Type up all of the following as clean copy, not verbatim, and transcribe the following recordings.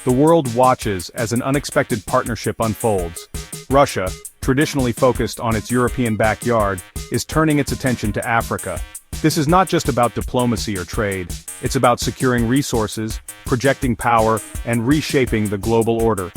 The world watches as an unexpected partnership unfolds. Russia, traditionally focused on its European backyard, is turning its attention to Africa. This is not just about diplomacy or trade, it's about securing resources, projecting power, and reshaping the global order.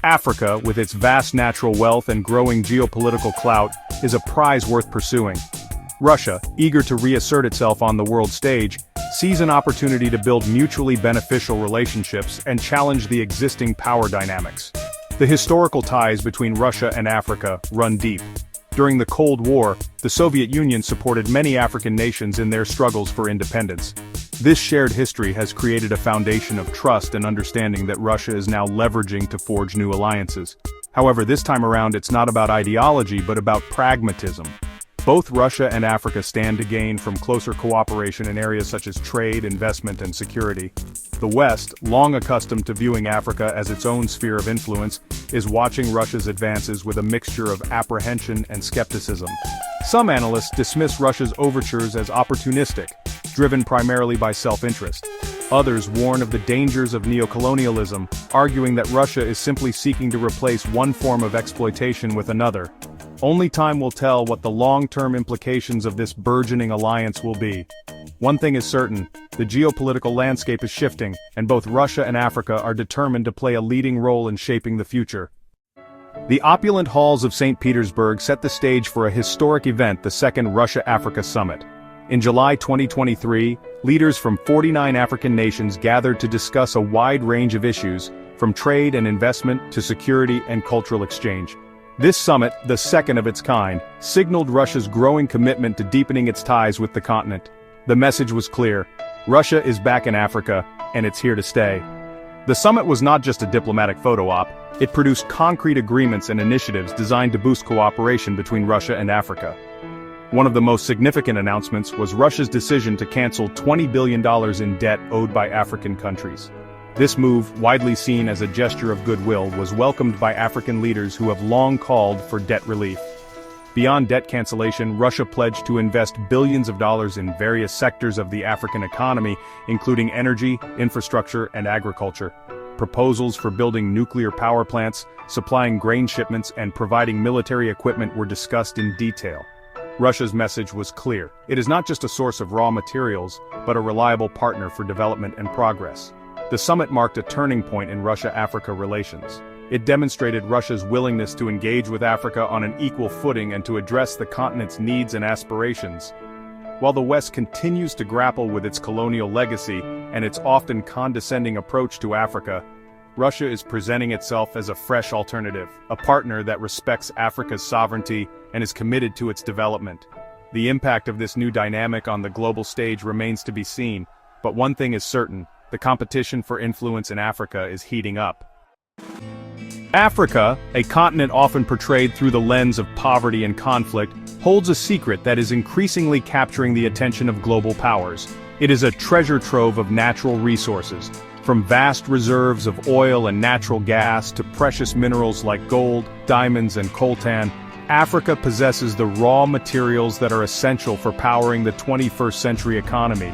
Africa, with its vast natural wealth and growing geopolitical clout, is a prize worth pursuing. Russia, eager to reassert itself on the world stage, sees an opportunity to build mutually beneficial relationships and challenge the existing power dynamics. The historical ties between Russia and Africa run deep. During the Cold War, the Soviet Union supported many African nations in their struggles for independence. This shared history has created a foundation of trust and understanding that Russia is now leveraging to forge new alliances. However, this time around it's not about ideology but about pragmatism. Both Russia and Africa stand to gain from closer cooperation in areas such as trade, investment, and security. The West, long accustomed to viewing Africa as its own sphere of influence, is watching Russia's advances with a mixture of apprehension and skepticism. Some analysts dismiss Russia's overtures as opportunistic, driven primarily by self-interest. Others warn of the dangers of neocolonialism, arguing that Russia is simply seeking to replace one form of exploitation with another. Only time will tell what the long-term implications of this burgeoning alliance will be. One thing is certain, the geopolitical landscape is shifting, and both Russia and Africa are determined to play a leading role in shaping the future. The opulent halls of St. Petersburg set the stage for a historic event, the Second Russia-Africa Summit. In July 2023, leaders from 49 African nations gathered to discuss a wide range of issues, from trade and investment to security and cultural exchange. This summit, the second of its kind, signaled Russia's growing commitment to deepening its ties with the continent. The message was clear: Russia is back in Africa, and it's here to stay. The summit was not just a diplomatic photo op, it produced concrete agreements and initiatives designed to boost cooperation between Russia and Africa. One of the most significant announcements was Russia's decision to cancel $20 billion in debt owed by African countries. This move, widely seen as a gesture of goodwill, was welcomed by African leaders who have long called for debt relief. Beyond debt cancellation, Russia pledged to invest billions of dollars in various sectors of the African economy, including energy, infrastructure, and agriculture. Proposals for building nuclear power plants, supplying grain shipments, and providing military equipment were discussed in detail. Russia's message was clear: it is not just a source of raw materials, but a reliable partner for development and progress. The summit marked a turning point in Russia-Africa relations. It demonstrated Russia's willingness to engage with Africa on an equal footing and to address the continent's needs and aspirations. While the West continues to grapple with its colonial legacy and its often condescending approach to Africa, Russia is presenting itself as a fresh alternative, a partner that respects Africa's sovereignty and is committed to its development. The impact of this new dynamic on the global stage remains to be seen, but one thing is certain: the competition for influence in Africa is heating up. Africa, a continent often portrayed through the lens of poverty and conflict, holds a secret that is increasingly capturing the attention of global powers. It is a treasure trove of natural resources, from vast reserves of oil and natural gas to precious minerals like gold, diamonds, and coltan. Africa possesses the raw materials that are essential for powering the 21st century economy.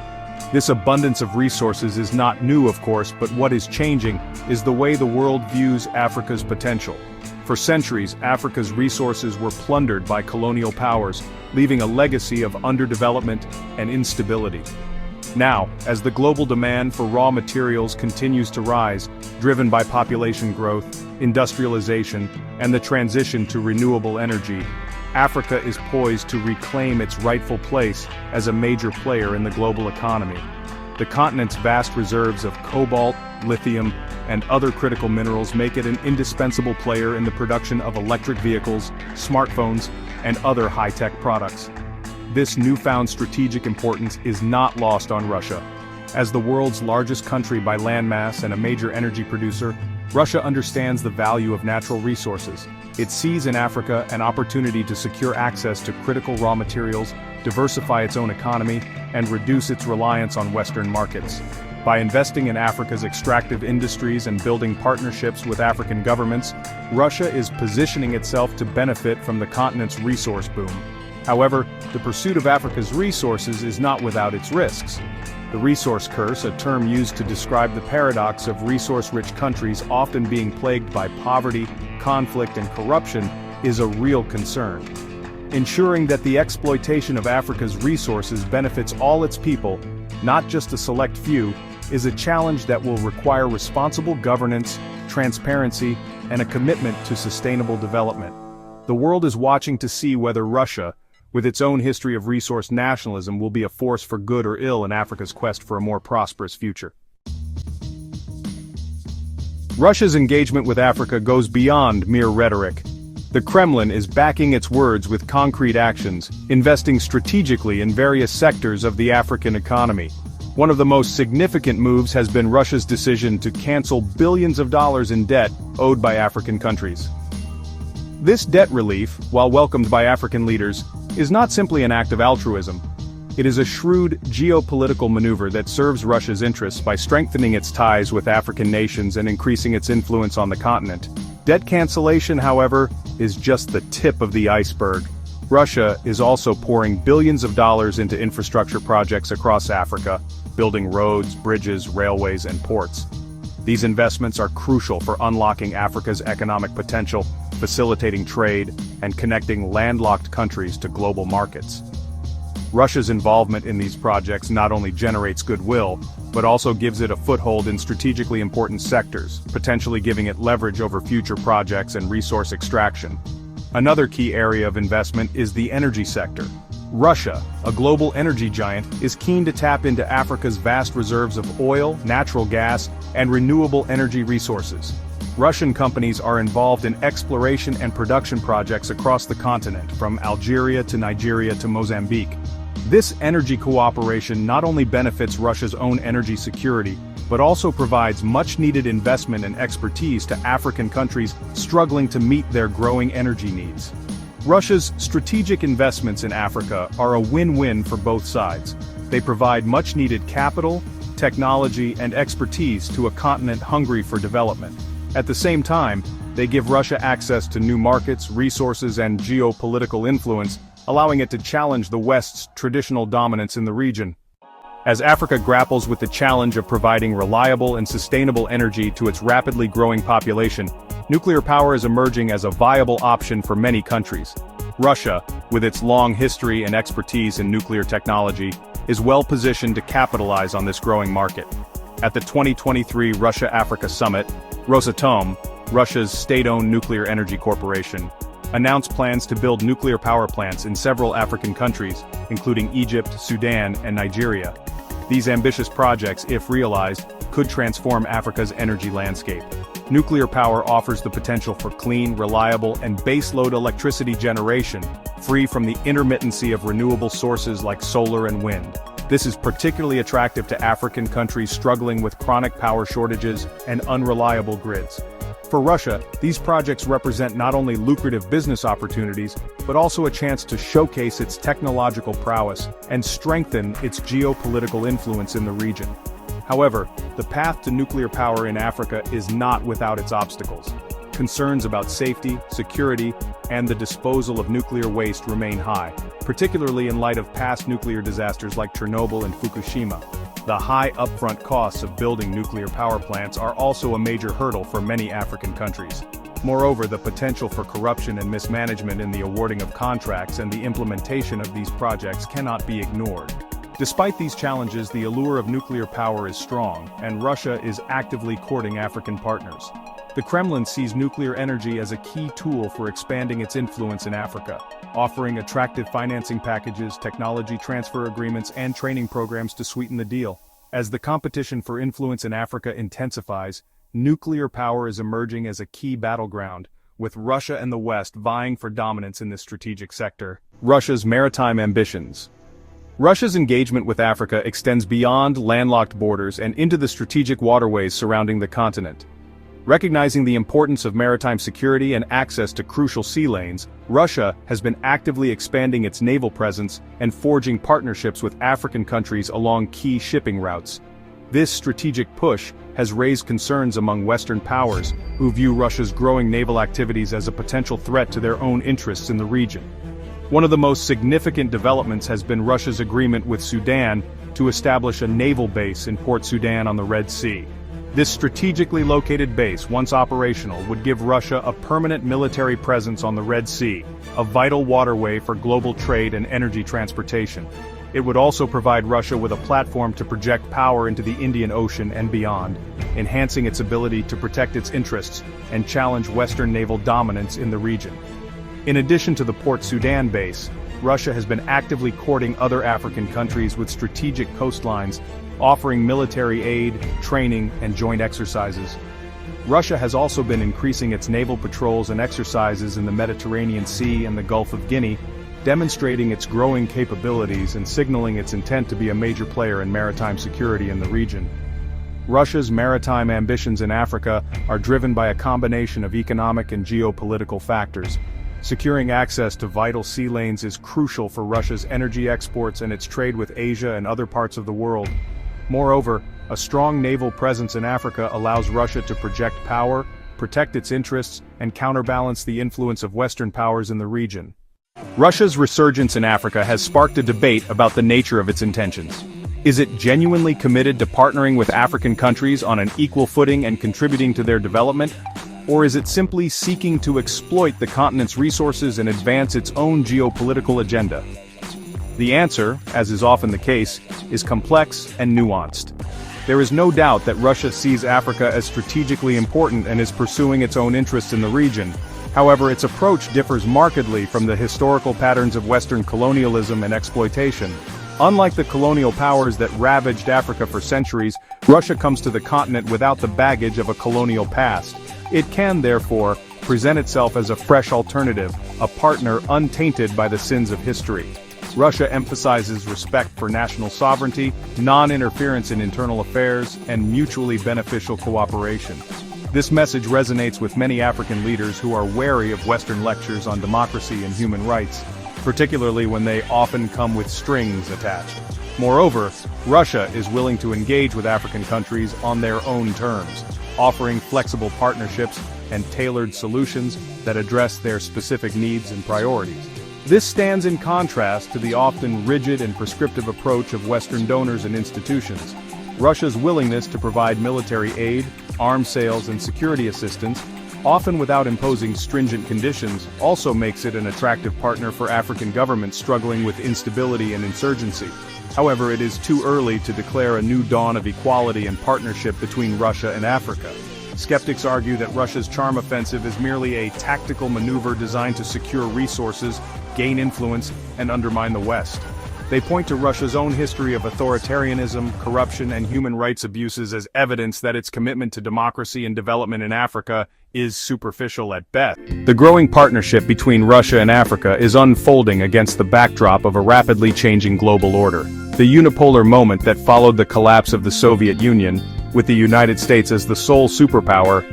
This abundance of resources is not new, of course, but what is changing is the way the world views Africa's potential. For centuries, Africa's resources were plundered by colonial powers, leaving a legacy of underdevelopment and instability. Now, as the global demand for raw materials continues to rise, driven by population growth, industrialization, and the transition to renewable energy, Africa is poised to reclaim its rightful place as a major player in the global economy. The continent's vast reserves of cobalt, lithium, and other critical minerals make it an indispensable player in the production of electric vehicles, smartphones, and other high-tech products. This newfound strategic importance is not lost on Russia. As the world's largest country by landmass and a major energy producer, Russia understands the value of natural resources. It sees in Africa an opportunity to secure access to critical raw materials, diversify its own economy, and reduce its reliance on Western markets. By investing in Africa's extractive industries and building partnerships with African governments, Russia is positioning itself to benefit from the continent's resource boom. However, the pursuit of Africa's resources is not without its risks. The resource curse, a term used to describe the paradox of resource-rich countries often being plagued by poverty, conflict, and corruption, is a real concern. Ensuring that the exploitation of Africa's resources benefits all its people, not just a select few, is a challenge that will require responsible governance, transparency, and a commitment to sustainable development. The world is watching to see whether Russia, with its own history of resource nationalism, will be a force for good or ill in Africa's quest for a more prosperous future. Russia's engagement with Africa goes beyond mere rhetoric. The Kremlin is backing its words with concrete actions, investing strategically in various sectors of the African economy. One of the most significant moves has been Russia's decision to cancel billions of dollars in debt owed by African countries. This debt relief, while welcomed by African leaders, is not simply an act of altruism. It is a shrewd geopolitical maneuver that serves Russia's interests by strengthening its ties with African nations and increasing its influence on the continent. Debt cancellation, however, is just the tip of the iceberg. Russia is also pouring billions of dollars into infrastructure projects across Africa, building roads, bridges, railways, and ports. These investments are crucial for unlocking Africa's economic potential, facilitating trade, and connecting landlocked countries to global markets. Russia's involvement in these projects not only generates goodwill, but also gives it a foothold in strategically important sectors, potentially giving it leverage over future projects and resource extraction. Another key area of investment is the energy sector. Russia, a global energy giant, is keen to tap into Africa's vast reserves of oil, natural gas, and renewable energy resources. Russian companies are involved in exploration and production projects across the continent, from Algeria to Nigeria to Mozambique. This energy cooperation not only benefits Russia's own energy security, but also provides much-needed investment and expertise to African countries struggling to meet their growing energy needs. Russia's strategic investments in Africa are a win-win for both sides. They provide much-needed capital, technology, and expertise to a continent hungry for development. At the same time, they give Russia access to new markets, resources, and geopolitical influence, allowing it to challenge the West's traditional dominance in the region. As Africa grapples with the challenge of providing reliable and sustainable energy to its rapidly growing population, nuclear power is emerging as a viable option for many countries. Russia, with its long history and expertise in nuclear technology, is well positioned to capitalize on this growing market. At the 2023 Russia-Africa Summit, Rosatom, Russia's state-owned nuclear energy corporation, announced plans to build nuclear power plants in several African countries, including Egypt, Sudan, and Nigeria. These ambitious projects, if realized, could transform Africa's energy landscape. Nuclear power offers the potential for clean, reliable, and baseload electricity generation, free from the intermittency of renewable sources like solar and wind. This is particularly attractive to African countries struggling with chronic power shortages and unreliable grids. For Russia, these projects represent not only lucrative business opportunities, but also a chance to showcase its technological prowess and strengthen its geopolitical influence in the region. However, the path to nuclear power in Africa is not without its obstacles. Concerns about safety, security, and the disposal of nuclear waste remain high, particularly in light of past nuclear disasters like Chernobyl and Fukushima. The high upfront costs of building nuclear power plants are also a major hurdle for many African countries. Moreover, the potential for corruption and mismanagement in the awarding of contracts and the implementation of these projects cannot be ignored. Despite these challenges, the allure of nuclear power is strong, and Russia is actively courting African partners. The Kremlin sees nuclear energy as a key tool for expanding its influence in Africa, offering attractive financing packages, technology transfer agreements, and training programs to sweeten the deal. As the competition for influence in Africa intensifies, nuclear power is emerging as a key battleground, with Russia and the West vying for dominance in this strategic sector. Russia's maritime ambitions. Russia's engagement with Africa extends beyond landlocked borders and into the strategic waterways surrounding the continent. Recognizing the importance of maritime security and access to crucial sea lanes, Russia has been actively expanding its naval presence and forging partnerships with African countries along key shipping routes. This strategic push has raised concerns among Western powers, who view Russia's growing naval activities as a potential threat to their own interests in the region. One of the most significant developments has been Russia's agreement with Sudan to establish a naval base in Port Sudan on the Red Sea. This strategically located base, once operational, would give Russia a permanent military presence on the Red Sea, a vital waterway for global trade and energy transportation. It would also provide Russia with a platform to project power into the Indian Ocean and beyond, enhancing its ability to protect its interests and challenge Western naval dominance in the region. In addition to the Port Sudan base, Russia has been actively courting other African countries with strategic coastlines, offering military aid, training, and joint exercises. Russia has also been increasing its naval patrols and exercises in the Mediterranean Sea and the Gulf of Guinea, demonstrating its growing capabilities and signaling its intent to be a major player in maritime security in the region. Russia's maritime ambitions in Africa are driven by a combination of economic and geopolitical factors. Securing access to vital sea lanes is crucial for Russia's energy exports and its trade with Asia and other parts of the world. Moreover, a strong naval presence in Africa allows Russia to project power, protect its interests, and counterbalance the influence of Western powers in the region. Russia's resurgence in Africa has sparked a debate about the nature of its intentions. Is it genuinely committed to partnering with African countries on an equal footing and contributing to their development? Or is it simply seeking to exploit the continent's resources and advance its own geopolitical agenda? The answer, as is often the case, is complex and nuanced. There is no doubt that Russia sees Africa as strategically important and is pursuing its own interests in the region. However, its approach differs markedly from the historical patterns of Western colonialism and exploitation. Unlike the colonial powers that ravaged Africa for centuries, Russia comes to the continent without the baggage of a colonial past. It can, therefore, present itself as a fresh alternative, a partner untainted by the sins of history. Russia emphasizes respect for national sovereignty, non-interference in internal affairs, and mutually beneficial cooperation. This message resonates with many African leaders who are wary of Western lectures on democracy and human rights, particularly when they often come with strings attached. Moreover, Russia is willing to engage with African countries on their own terms, offering flexible partnerships and tailored solutions that address their specific needs and priorities. This stands in contrast to the often rigid and prescriptive approach of Western donors and institutions. Russia's willingness to provide military aid, arms sales, and security assistance, often without imposing stringent conditions, also makes it an attractive partner for African governments struggling with instability and insurgency. However, it is too early to declare a new dawn of equality and partnership between Russia and Africa. Skeptics argue that Russia's charm offensive is merely a tactical maneuver designed to secure resources, gain influence, and undermine the West. They point to Russia's own history of authoritarianism, corruption, and human rights abuses as evidence that its commitment to democracy and development in Africa is superficial at best. The growing partnership between Russia and Africa is unfolding against the backdrop of a rapidly changing global order. The unipolar moment that followed the collapse of the Soviet Union, with the United States as the sole superpower,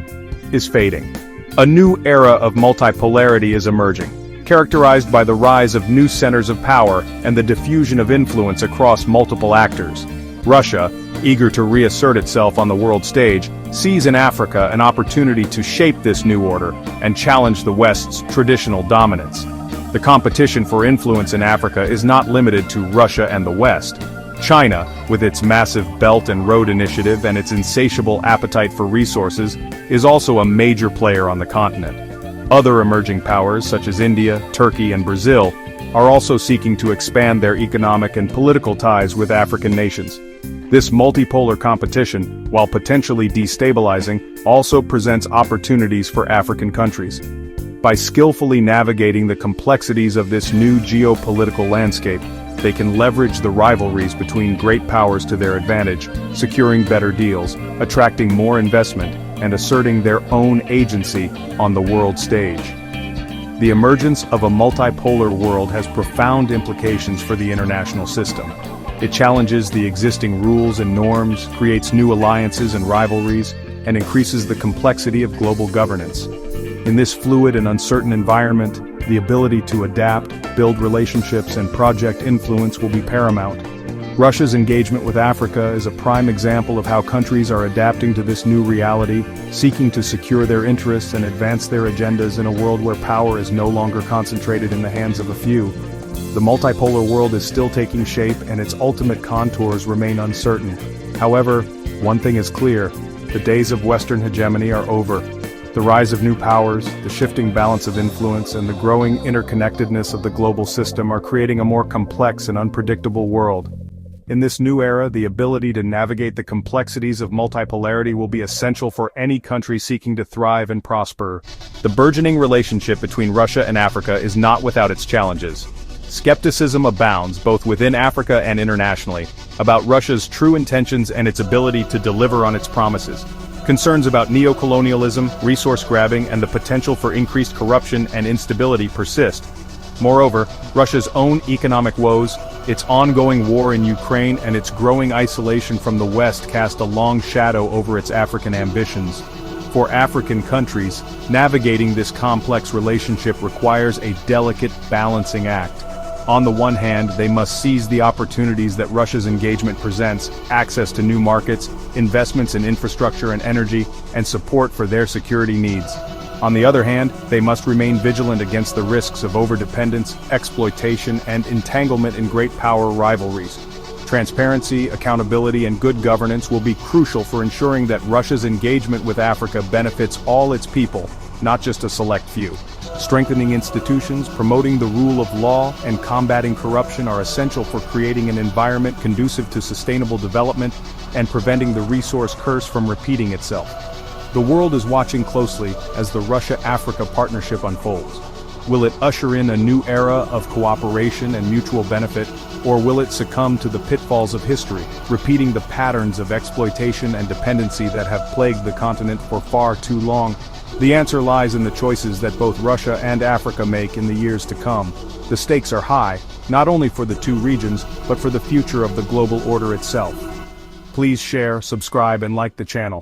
is fading. A new era of multipolarity is emerging, characterized by the rise of new centers of power and the diffusion of influence across multiple actors. Russia, eager to reassert itself on the world stage, sees in Africa an opportunity to shape this new order and challenge the West's traditional dominance. The competition for influence in Africa is not limited to Russia and the West. China, with its massive Belt and Road Initiative and its insatiable appetite for resources, is also a major player on the continent. Other emerging powers such as India, Turkey, and Brazil are also seeking to expand their economic and political ties with African nations. This multipolar competition, while potentially destabilizing, also presents opportunities for African countries. By skillfully navigating the complexities of this new geopolitical landscape, they can leverage the rivalries between great powers to their advantage, securing better deals, attracting more investment, and asserting their own agency on the world stage. The emergence of a multipolar world has profound implications for the international system. It challenges the existing rules and norms, creates new alliances and rivalries, and increases the complexity of global governance. In this fluid and uncertain environment, the ability to adapt, build relationships, and project influence will be paramount. Russia's engagement with Africa is a prime example of how countries are adapting to this new reality, seeking to secure their interests and advance their agendas in a world where power is no longer concentrated in the hands of a few. The multipolar world is still taking shape and its ultimate contours remain uncertain. However, one thing is clear, the days of Western hegemony are over. The rise of new powers, the shifting balance of influence, and the growing interconnectedness of the global system are creating a more complex and unpredictable world. In this new era, the ability to navigate the complexities of multipolarity will be essential for any country seeking to thrive and prosper. The burgeoning relationship between Russia and Africa is not without its challenges. Skepticism abounds, both within Africa and internationally, about Russia's true intentions and its ability to deliver on its promises. Concerns about neocolonialism, resource grabbing, and the potential for increased corruption and instability persist. Moreover, Russia's own economic woes, its ongoing war in Ukraine, and its growing isolation from the West cast a long shadow over its African ambitions. For African countries, navigating this complex relationship requires a delicate balancing act. On the one hand, they must seize the opportunities that Russia's engagement presents, access to new markets, investments in infrastructure and energy, and support for their security needs. On the other hand, they must remain vigilant against the risks of overdependence, exploitation, and entanglement in great power rivalries. Transparency, accountability, and good governance will be crucial for ensuring that Russia's engagement with Africa benefits all its people, not just a select few. Strengthening institutions, promoting the rule of law, and combating corruption are essential for creating an environment conducive to sustainable development and preventing the resource curse from repeating itself. The world is watching closely as the Russia-Africa partnership unfolds. Will it usher in a new era of cooperation and mutual benefit, or will it succumb to the pitfalls of history, repeating the patterns of exploitation and dependency that have plagued the continent for far too long? The answer lies in the choices that both Russia and Africa make in the years to come. The stakes are high, not only for the two regions, but for the future of the global order itself. Please share, subscribe, and like the channel.